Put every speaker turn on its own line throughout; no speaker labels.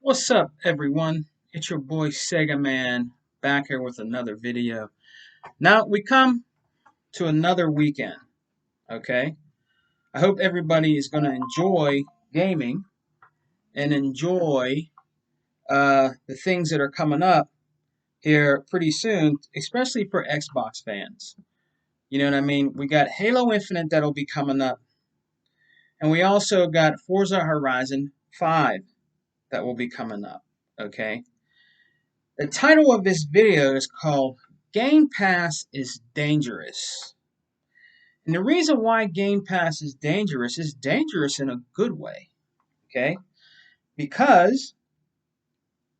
What's up, everyone? It's your boy Sega Man back here with another video. Now we come to another weekend, okay? I hope everybody is going to enjoy gaming and enjoy the things that are coming up here pretty soon, especially for Xbox fans. You know what I mean? We got Halo Infinite that'll be coming up, and we also got Forza Horizon 5 that will be coming up, okay? The title of this video is called Game Pass is Dangerous. And the reason why Game Pass is dangerous in a good way, okay? Because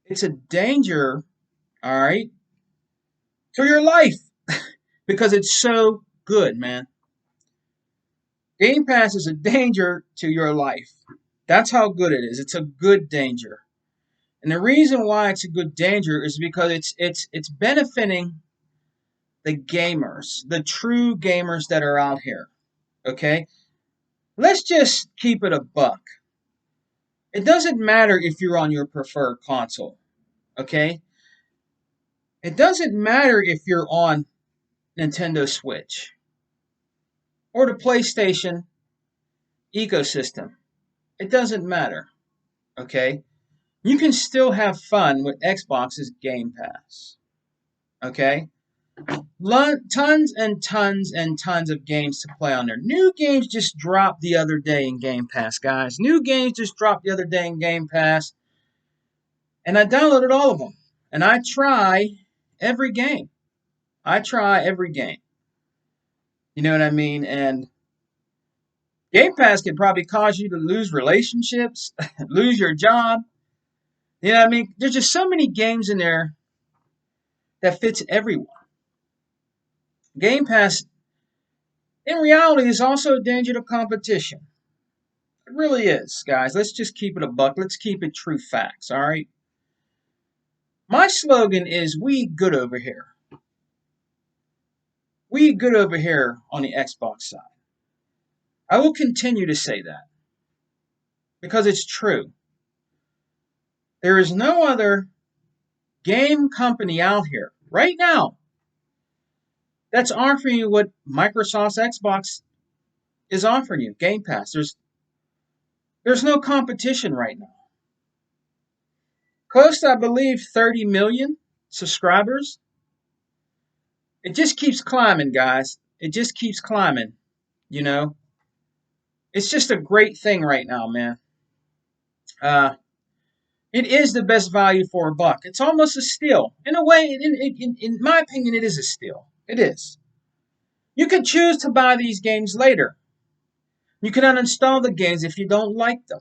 it's a danger, all right, to your life because it's so good, man. Game Pass is a danger to your life. That's how good it is. It's a good danger. And the reason why it's a good danger is because it's benefiting the gamers, the true gamers that are out here. Okay? Let's just keep it a buck. It doesn't matter if you're on your preferred console. Okay? It doesn't matter if you're on Nintendo Switch or the PlayStation ecosystem. It doesn't matter. Okay? You can still have fun with Xbox's Game Pass. Okay? Tons and tons and tons of games to play on there. New games just dropped the other day in Game Pass, guys. New games just dropped the other day in Game Pass. And I downloaded all of them. And I try every game. I try every game. You know what I mean? And Game Pass can probably cause you to lose relationships, lose your job. You know what I mean? There's just so many games in there that fits everyone. Game Pass, in reality, is also a danger to competition. It really is, guys. Let's just keep it a buck. Let's keep it true facts, all right? My slogan is we good over here. We good over here on the Xbox side. I will continue to say that because it's true. There is no other game company out here right now that's offering you what Microsoft's Xbox is offering you, Game Pass. There's no competition right now. Close to, I believe, 30 million subscribers. It just keeps climbing, guys. It just keeps climbing, you know. It's just a great thing right now, man. Uh, it is the best value for a buck. It's almost a steal. In a way, in my opinion, it is a steal. It is. You can choose to buy these games later. You can uninstall the games if you don't like them.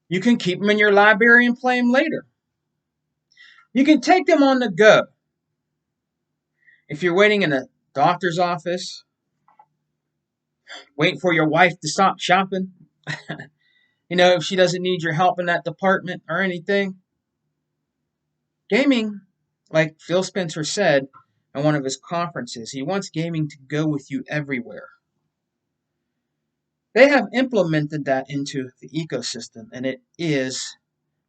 You can keep them in your library and play them later. You can take them on the go. If you're waiting in a doctor's office, waiting for your wife to stop shopping, you know, if she doesn't need your help in that department or anything. Gaming, like Phil Spencer said at one of his conferences, he wants gaming to go with you everywhere. They have implemented that into the ecosystem, and it is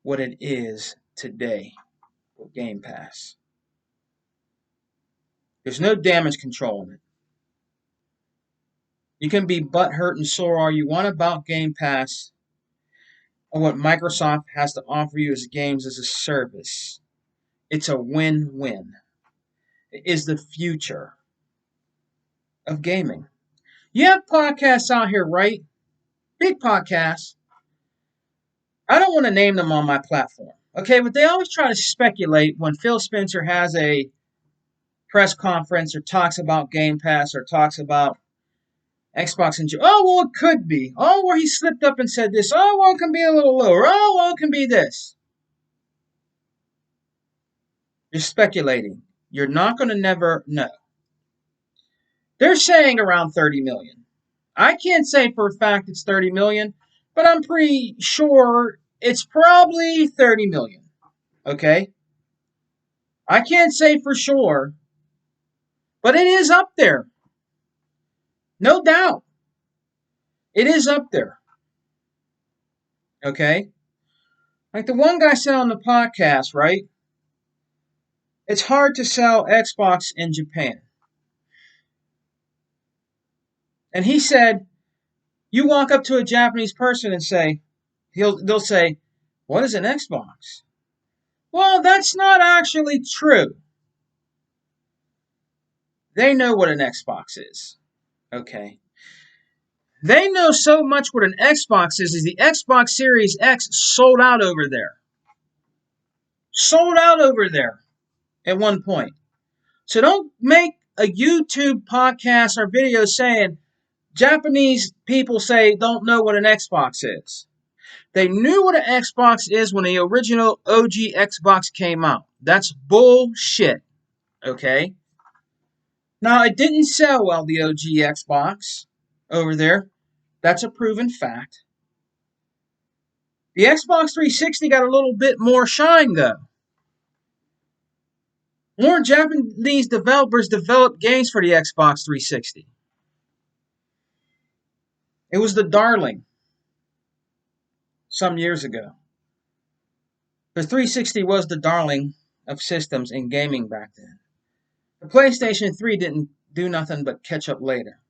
what it is today with Game Pass. There's no damage control in it. You can be butthurt and sore all you want about Game Pass and what Microsoft has to offer you as games as a service. It's a win-win. It is the future of gaming. You have podcasts out here, right? Big podcasts. I don't want to name them on my platform, okay? But they always try to speculate when Phil Spencer has a press conference or talks about Game Pass or talks about Xbox and oh, well, it could be. Oh, where he slipped up and said this. Oh, well, it can be a little lower. Oh, well, it can be this. You're speculating. You're not going to never know. They're saying around 30 million. I can't say for a fact it's 30 million, but I'm pretty sure it's probably 30 million. Okay? I can't say for sure, but it is up there. No doubt. It is up there. Okay? Like the one guy said on the podcast, right? It's hard to sell Xbox in Japan. And he said, you walk up to a Japanese person and say, they'll say, what is an Xbox? Well, that's not actually true. They know what an Xbox is. Okay. They know so much what an Xbox is the Xbox Series X sold out over there. Sold out over there at one point. So don't make a YouTube podcast or video saying Japanese people say don't know what an Xbox is. They knew what an Xbox is when the original OG Xbox came out. That's bullshit. Okay? Now, it didn't sell well, the OG Xbox over there. That's a proven fact. The Xbox 360 got a little bit more shine, though. More Japanese developers developed games for the Xbox 360. It was the darling some years ago. The 360 was the darling of systems in gaming back then. The PlayStation 3 didn't do nothing but catch up later.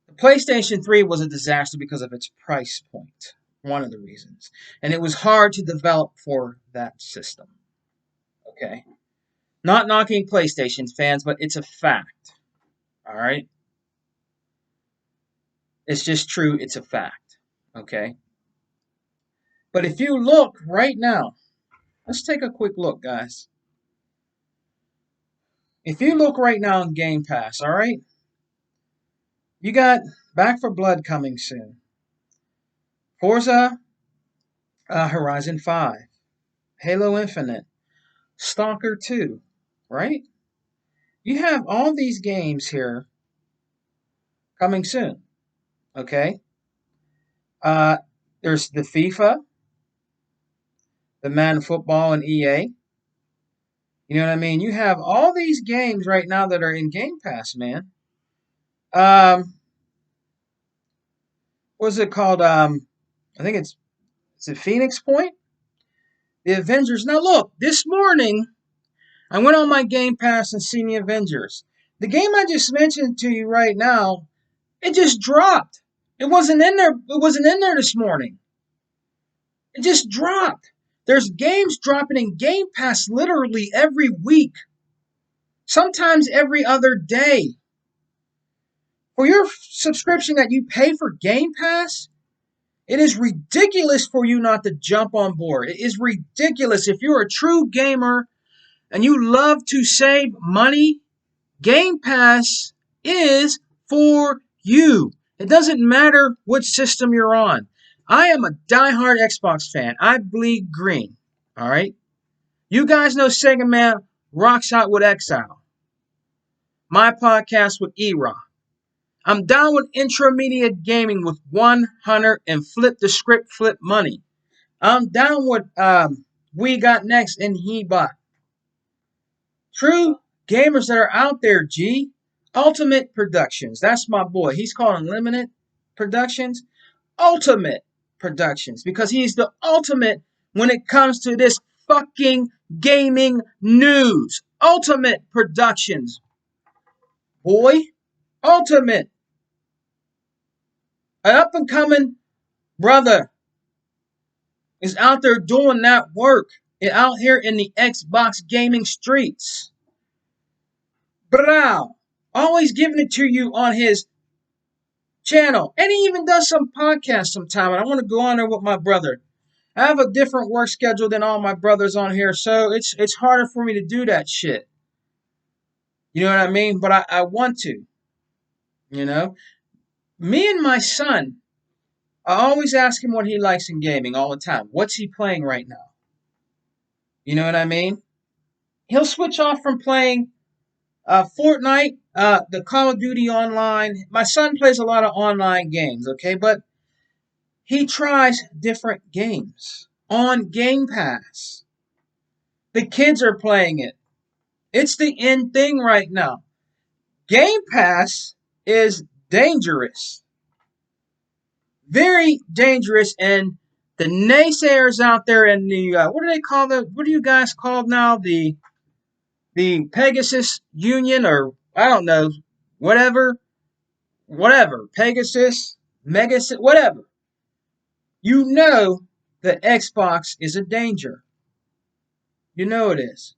The PlayStation 3 was a disaster because of its price point. One of the reasons. And it was hard to develop for that system. Okay? Not knocking PlayStation fans, but it's a fact. Alright? It's just true, it's a fact. Okay? But if you look right now, let's take a quick look, guys. If you look right now in Game Pass, alright? You got Back for Blood coming soon. Forza Horizon 5. Halo Infinite. Stalker 2. Right? You have all these games here coming soon. Okay? There's the FIFA, the Madden Football, and EA. You know what I mean? You have all these games right now that are in Game Pass, man. What's it called? I think is it Phoenix Point? The Avengers. Now look, this morning I went on my Game Pass and seen the Avengers. The game I just mentioned to you right now, it just dropped. It wasn't in there. It wasn't in there this morning. It just dropped. There's games dropping in Game Pass literally every week. Sometimes every other day. For your subscription that you pay for Game Pass, it is ridiculous for you not to jump on board. It is ridiculous. If you're a true gamer and you love to save money, Game Pass is for you. It doesn't matter what system you're on. I am a diehard Xbox fan. I bleed green. All right? You guys know Sega Man rocks out with Exile. My podcast with E-Rock. I'm down with Intramedia Gaming with 100 and Flip the Script, Flip Money. I'm down with We Got Next and Hebot. True gamers that are out there, G. Ultimate Productions. That's my boy. He's called Unlimited Productions. Ultimate Productions. Because he's the ultimate when it comes to this fucking gaming news. Ultimate Productions. Boy. Ultimate. An up-and-coming brother is out there doing that work. Out here in the Xbox gaming streets. Brow. Always giving it to you on his channel. And he even does some podcasts sometime. And I want to go on there with my brother. I have a different work schedule than all my brothers on here. So it's harder for me to do that shit. You know what I mean? But I want to. You know? Me and my son, I always ask him what he likes in gaming all the time. What's he playing right now? You know what I mean? He'll switch off from playing Fortnite, the Call of Duty Online. My son plays a lot of online games, okay? But he tries different games on Game Pass. The kids are playing it. It's the in thing right now. Game Pass is dangerous. Very dangerous, and The naysayers out there in the what do they call the? What do you guys call now? The Pegasus Union, or I don't know, whatever, Pegasus, Megasus, whatever. You know that Xbox is a danger. You know it is.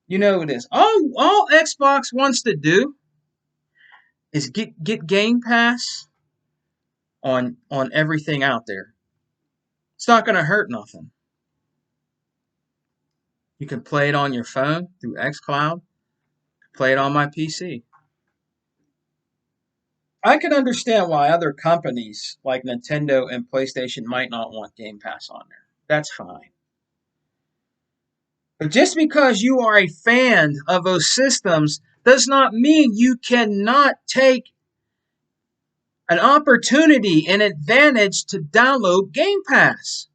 You know it is. All Xbox wants to do is get Game Pass on everything out there. It's not going to hurt nothing. You can play it on your phone through xCloud. Play it on my PC. I can understand why other companies like Nintendo and PlayStation might not want Game Pass on there. That's fine. But just because you are a fan of those systems does not mean you cannot take an opportunity and advantage to download Game Pass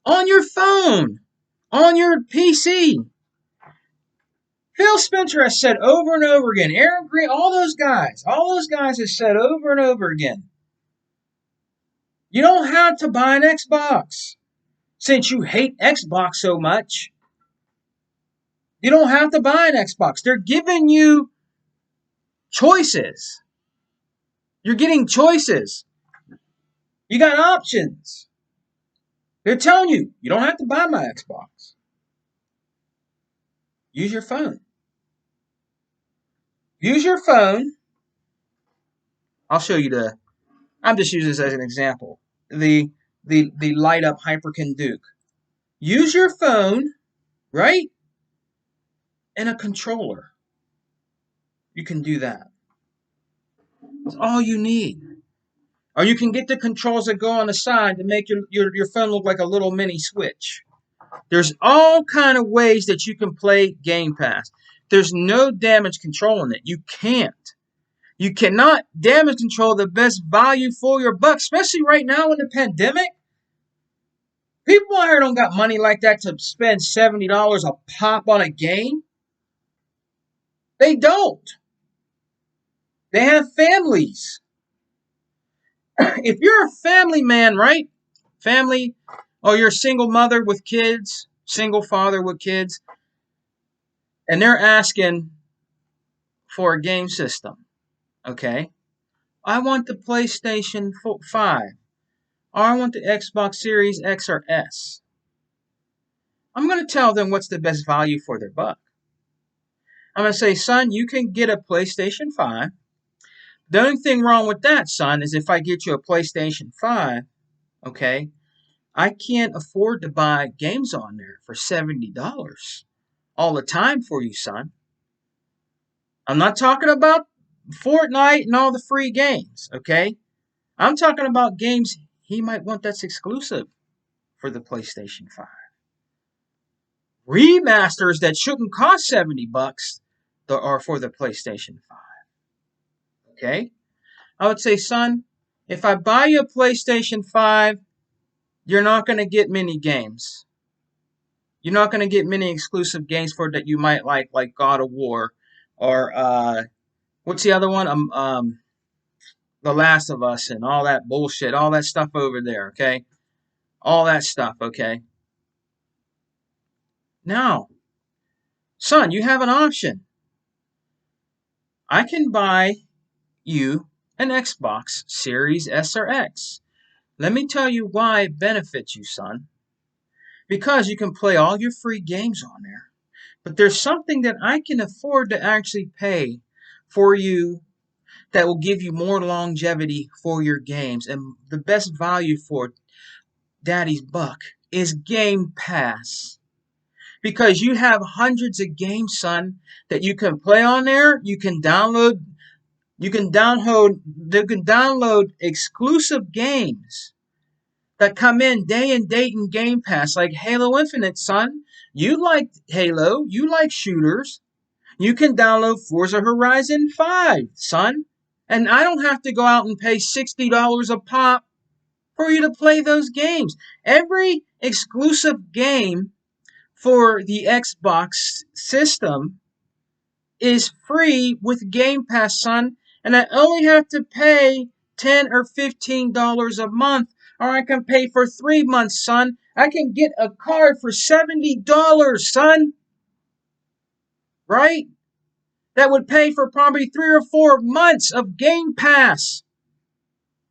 on your phone, on your PC. Phil Spencer has said over and over again, Aaron Green, all those guys have said over and over again, you don't have to buy an Xbox. Since you hate Xbox so much, you don't have to buy an Xbox. They're giving you choices. You're getting choices. You got options. They're telling you, you don't have to buy my Xbox. Use your phone. Use your phone. I'll show you I'm just using this as an example. The light up Hyperkin Duke. Use your phone, right? And a controller. You can do that. That's all you need. Or you can get the controls that go on the side to make your phone look like a little mini Switch. There's all kind of ways that you can play Game Pass. There's no damage control in it. You can't. You cannot damage control the best value for your buck, especially right now in the pandemic. People out here don't got money like that to spend $70 a pop on a game. They don't. They have families. If you're a family man, right? Family, or you're a single mother with kids, single father with kids, and they're asking for a game system, okay? I want the PlayStation 5, or I want the Xbox Series X or S. I'm going to tell them what's the best value for their buck. I'm going to say, son, you can get a PlayStation 5. The only thing wrong with that, son, is if I get you a PlayStation 5, okay, I can't afford to buy games on there for $70 all the time for you, son. I'm not talking about Fortnite and all the free games, okay? I'm talking about games he might want that's exclusive for the PlayStation 5. Remasters that shouldn't cost $70 are for the PlayStation 5. Okay? I would say, son, if I buy you a PlayStation 5, you're not going to get many games. You're not going to get many exclusive games for that you might like God of War, or what's the other one? The Last of Us and all that bullshit, all that stuff over there, okay? All that stuff, okay? Now, son, you have an option. I can buy you an Xbox Series S or X. Let me tell you why it benefits you, son. Because you can play all your free games on there. But there's something that I can afford to actually pay for you that will give you more longevity for your games. And the best value for Daddy's buck is Game Pass. Because you have hundreds of games, son, that you can play on there. You can download exclusive games that come in day and date in Game Pass, like Halo Infinite, son. You like Halo, you like shooters. You can download Forza Horizon 5, son. And I don't have to go out and pay $60 a pop for you to play those games. Every exclusive game for the Xbox system is free with Game Pass, son. And I only have to pay $10 or $15 a month or I can pay for 3 months, son. I can get a card for $70, son. Right? That would pay for probably 3 or 4 months of Game Pass.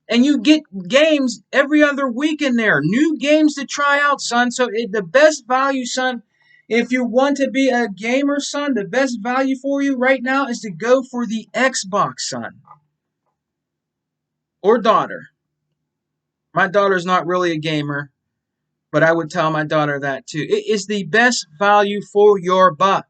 And you get games every other week in there. New games to try out, son. So the best value, son, if you want to be a gamer, son, the best value for you right now is to go for the Xbox, son. Or daughter. My daughter's not really a gamer, but I would tell my daughter that too. It is the best value for your buck.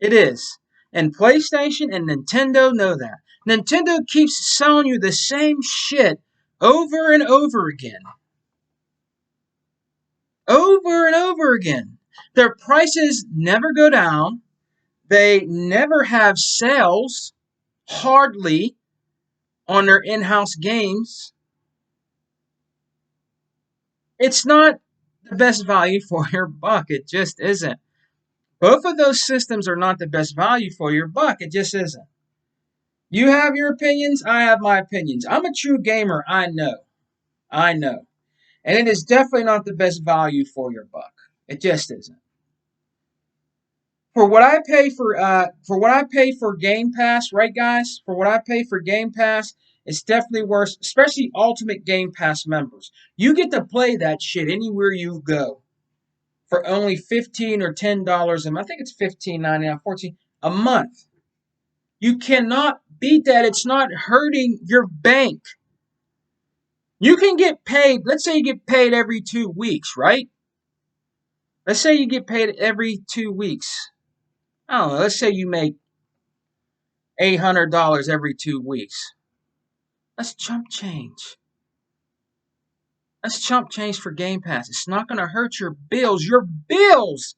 It is. And PlayStation and Nintendo know that. Nintendo keeps selling you the same shit over and over again. Over and over again. Their prices never go down. They never have sales, hardly, on their in-house games. It's not the best value for your buck. It just isn't. Both of those systems are not the best value for your buck. It just isn't. You have your opinions. I have my opinions. I'm a true gamer. I know. I know. And it is definitely not the best value for your buck. It just isn't. For what I pay for Game Pass, right guys? For what I pay for Game Pass, it's definitely worth, especially Ultimate Game Pass members. You get to play that shit anywhere you go for only $15 or $10 a month. I think it's $15.99, $14 a month. You cannot beat that. It's not hurting your bank. You can get paid, let's say you get paid every 2 weeks, right? Let's say you get paid every 2 weeks. I don't know, let's say you make $800 every 2 weeks. That's chump change. That's chump change for Game Pass. It's not going to hurt your bills. Your bills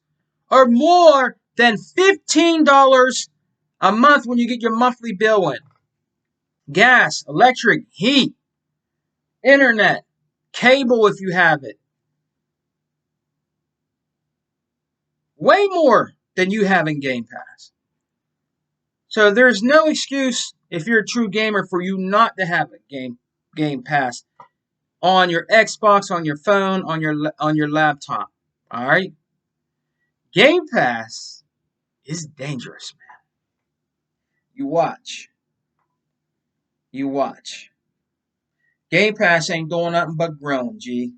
are more than $15 a month when you get your monthly bill in. Gas, electric, heat, internet, cable if you have it. Way more than you have in Game Pass. So there's no excuse if you're a true gamer for you not to have a Game Pass on your Xbox, on your phone, on your laptop. All right? Game Pass is dangerous, man. You watch. You watch. Game Pass ain't doing nothing but growing, G.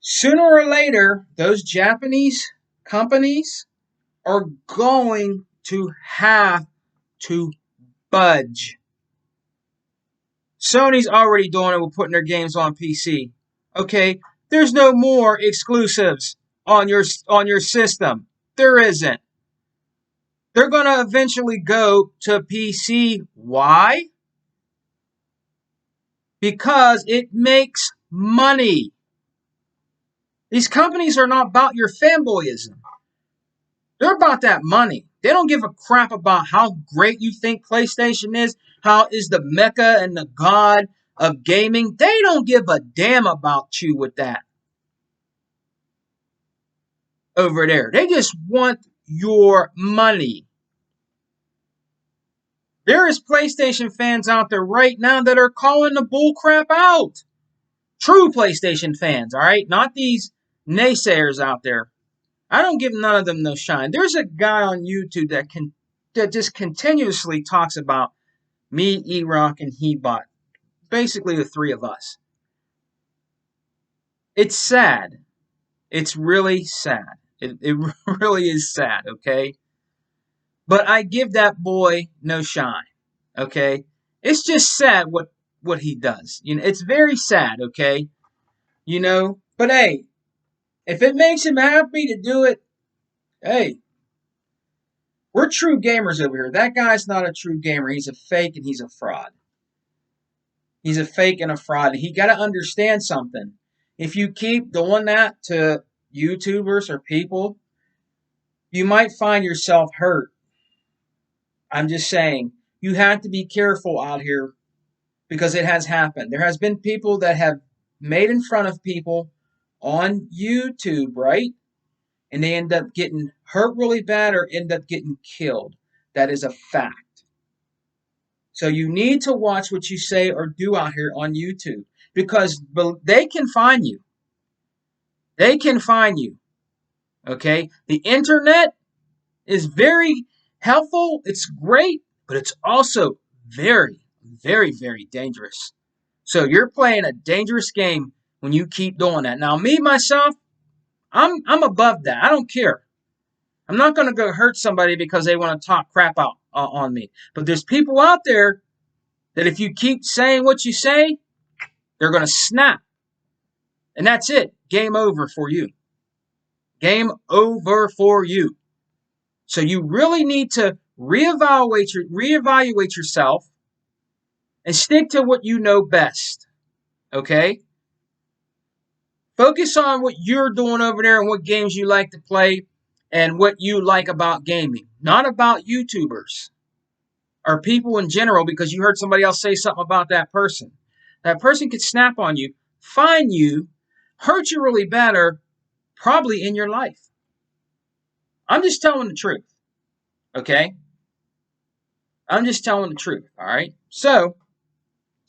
Sooner or later, those Japanese companies are going to have to budge. Sony's already doing it with putting their games on PC. Okay, there's no more exclusives on your system. There isn't. They're going to eventually go to PC. Why? Because it makes money. These companies are not about your fanboyism. They're about that money. They don't give a crap about how great you think PlayStation is, how is the mecca and the god of gaming. They don't give a damn about you with that. Over there. They just want your money. There is PlayStation fans out there right now that are calling the bullcrap out. True PlayStation fans, all right? Not these naysayers out there. I don't give none of them no shine. There's a guy on YouTube that just continuously talks about me, E-Rock, and Hebot. Basically the three of us. It's sad. It's really sad. It really is sad, okay? But I give that boy no shine, okay? It's just sad what he does. You know, it's very sad, okay? You know, but hey, if it makes him happy to do it, hey, we're true gamers over here. That guy's not a true gamer. He's a fake and he's a fraud. He's a fake and a fraud. He got to understand something. If you keep doing that to YouTubers or people, you might find yourself hurt. I'm just saying, you have to be careful out here because it has happened. There has been people that have made in front of people on YouTube, right? And they end up getting hurt really bad or end up getting killed. That is a fact. So you need to watch what you say or do out here on YouTube because they can find you. They can find you. Okay? The internet is very helpful. It's great, but it's also very, very, very dangerous. So you're playing a dangerous game when you keep doing that. Now, me myself, I'm above that. I don't care. I'm not going to go hurt somebody because they want to talk crap out on me. But there's people out there that if you keep saying what you say, they're going to snap. And that's it. Game over for you. Game over for you. So you really need to reevaluate yourself and stick to what you know best. Okay? Focus on what you're doing over there and what games you like to play and what you like about gaming. Not about YouTubers or people in general because you heard somebody else say something about that person. That person could snap on you, find you, hurt you really bad, or probably in your life. I'm just telling the truth. Okay? I'm just telling the truth. All right? So,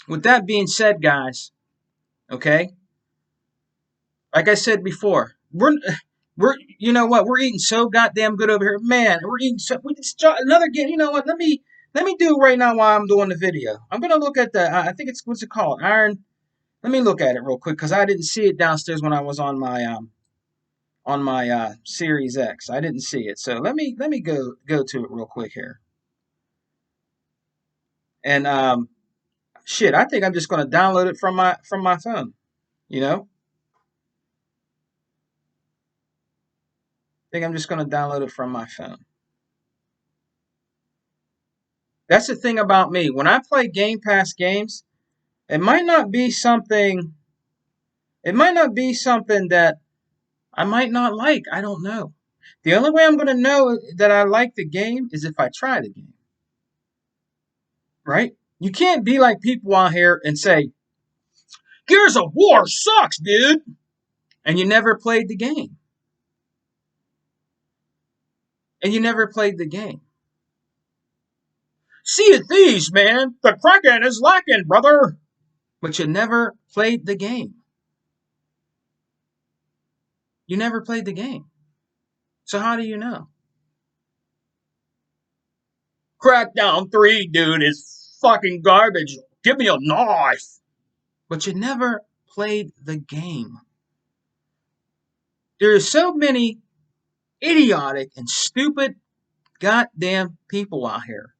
with that being said, guys, okay? Like I said before, we're you know what? We're eating so goddamn good over here, man. We're eating so. We just another game. You know what? Let me do it right now while I'm doing the video. I'm gonna look at the. I think it's what's it called? Iron. Let me look at it real quick because I didn't see it downstairs when I was on my Series X. I didn't see it, so let me go to it real quick here. And shit, I think I'm just gonna download it from my phone. You know, I think I'm just gonna download it from my phone. That's the thing about me. When I play Game Pass games, it might not be something. It might not be something that I might not like. I don't know. The only way I'm going to know that I like the game is if I try the game. Right? You can't be like people out here and say, Gears of War sucks, dude. And you never played the game. And you never played the game. Sea of Thieves, man. The Kraken is lacking, brother. But you never played the game. You never played the game. So how do you know? Crackdown 3, dude, is fucking garbage. Give me a knife. But you never played the game. There are so many idiotic and stupid goddamn people out here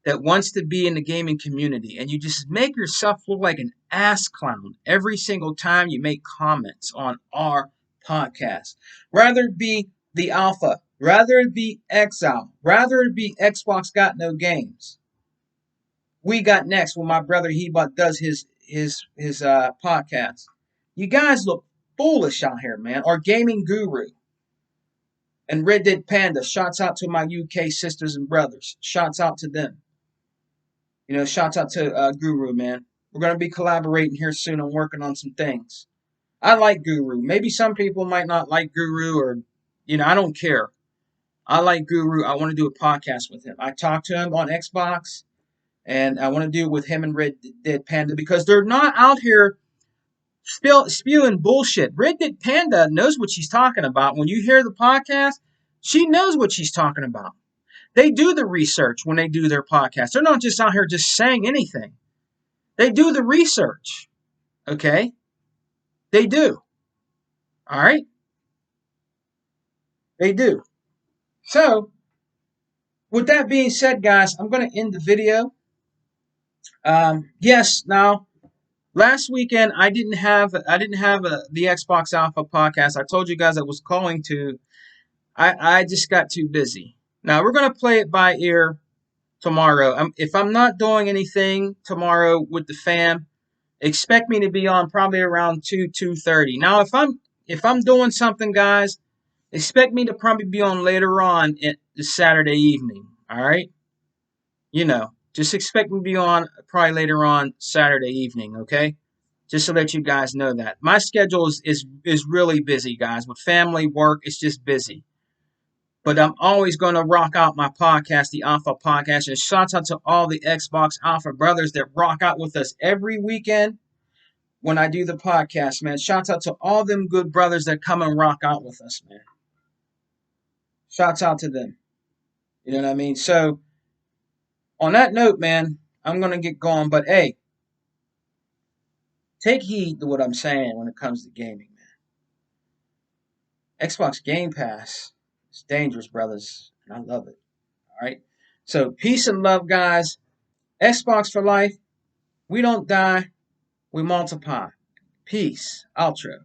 that wants to be in the gaming community, and you just make yourself look like an ass clown every single time you make comments on our podcast. Rather it be the alpha, rather it be exile, rather it be Xbox got no games. We got next when my brother Hebot does his podcast. You guys look foolish out here, man. Or Gaming Guru and Red Dead Panda. Shouts out to my UK sisters and brothers. Shouts out to them. You know, shouts out to Guru, man. We're gonna be collaborating here soon and working on some things. I like Guru. Maybe some people might not like Guru, or I don't care. I like Guru. I want to do a podcast with him. I talked to him on Xbox. And I want to do it with him and Red Dead Panda because they're not out here spewing bullshit. Red Dead Panda knows what she's talking about. When you hear the podcast, she knows what she's talking about. They do the research when they do their podcast. They're not just out here just saying anything. They do the research. Okay? They do. All right? They do. So, with that being said, guys, I'm going to end the video. Yes, now last weekend I didn't have the Xbox Alpha podcast. I told you guys I was calling to. I just got too busy. Now we're gonna play it by ear tomorrow. If I'm not doing anything tomorrow with the fam, expect me to be on probably around 2:30. Now if I'm doing something, guys, expect me to probably be on later on this Saturday evening. All right, just expect me to be on probably later on Saturday evening. Okay. Just to let you guys know that. My schedule is really busy, guys. With family, work, it's just busy. But I'm always going to rock out my podcast, the Alpha Podcast. And shout out to all the Xbox Alpha brothers that rock out with us every weekend when I do the podcast, man. Shout out to all them good brothers that come and rock out with us, man. Shouts out to them. You know what I mean? So, on that note, man, I'm going to get going. But, hey, take heed to what I'm saying when it comes to gaming, man. Xbox Game Pass is dangerous, brothers. And I love it. All right? So, peace and love, guys. Xbox for life. We don't die. We multiply. Peace. Outro.